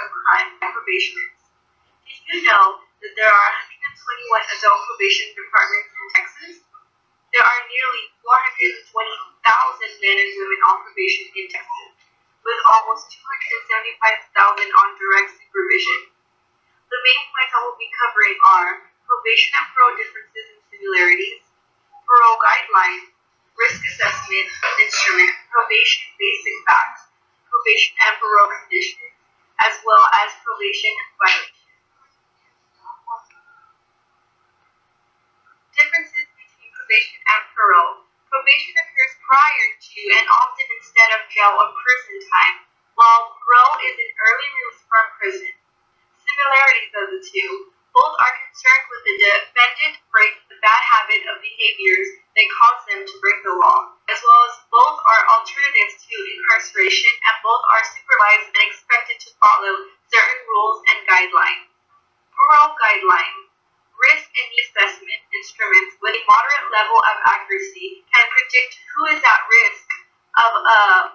of crime by probationers. Did you know that there are 121 adult probation departments in Texas? There are nearly 420,000 men and women on probation in Texas, with almost 275,000 on direct supervision. The main points I will be covering are probation and parole differences and similarities, parole guidelines, risk assessment instrument, probation basic facts, probation and parole conditions, as well as probation violations. Differences between probation and parole. Probation occurs prior to and often instead of jail or prison time, while parole is an early release from prison. Similarities of the two. Both are concerned with the defendant breaks the bad habit of behaviors that cause them to break the law, as well as both are alternatives to incarceration and both are supervised and expected to follow certain rules and guidelines. Parole guidelines. Risk and need assessment instruments with a moderate level of accuracy can predict who is at risk of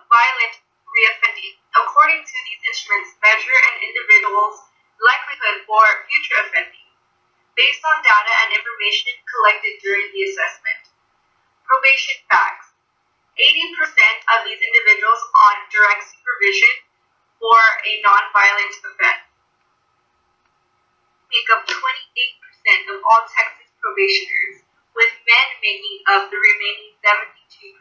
violent reoffending. According to these instruments, measure an individual's likelihood for future offending based on data and information collected during the assessment. Probation facts. 80% of these individuals on direct supervision for a nonviolent offense make up 28% of all Texas probationers, with men making up the remaining 72%.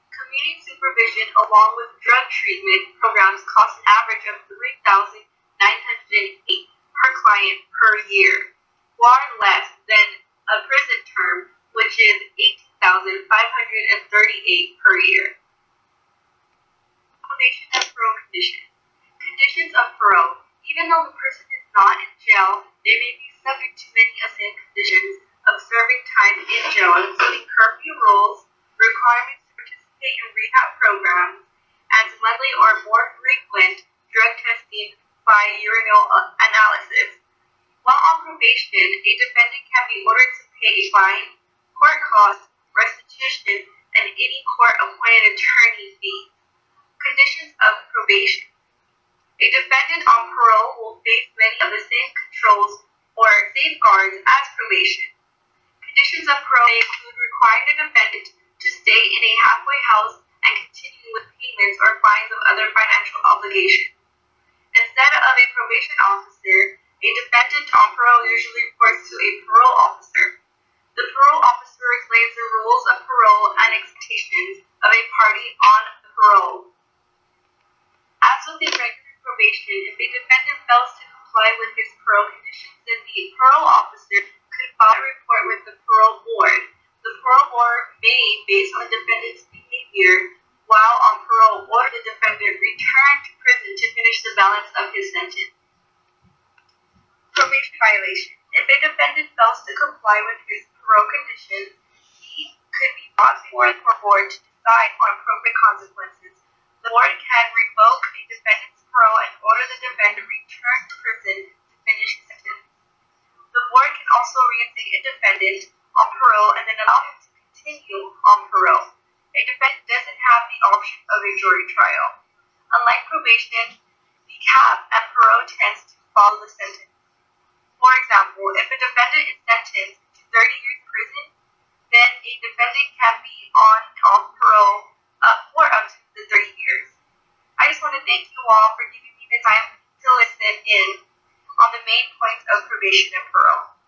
Community supervision along with drug treatment programs cost an average of $3,908 per client per year, far less than a prison term, which is $18,538 per year. Probation and parole conditions. Conditions of parole. Even though the person is not in jail, they may be subject to many assigned conditions of serving time in jail, including curfew rules, requirements to participate in rehab programs, and monthly or more frequent drug testing by urinal analysis. While on probation, a defendant can be ordered to pay a fine, court costs, restitution, and any court-appointed attorney fees. Conditions of probation. A defendant on parole will face many of the same controls or safeguards as probation. Conditions of parole may include requiring the defendant to stay in a halfway house and continue with payments or fines of other financial obligations. Instead of a probation officer, a defendant on parole usually reports to a parole officer. The parole officer explains the rules of parole and expectations of a party on the parole. As with the regular probation, if a defendant fails to comply with his parole conditions, then the parole officer could file a report with the parole board. The parole board may, based on the defendant's behavior while on parole, order the defendant return to prison to finish the balance of his sentence. Probation violation. If a defendant fails to comply with his parole conditions, he could be brought before the board to decide on appropriate consequences. The board can revoke a defendant's parole and order the defendant return to prison to finish his sentence. The board can also reinstate a defendant on parole and then allow him to continue on parole. A defendant doesn't have the option of a jury trial. Unlike probation, the cap and parole tends to follow the sentence. For example, if a defendant is sentenced to 30 years prison, then a defendant can be on and off parole for up to the 30 years. I just want to thank you all for giving me the time to listen in on the main points of probation and parole.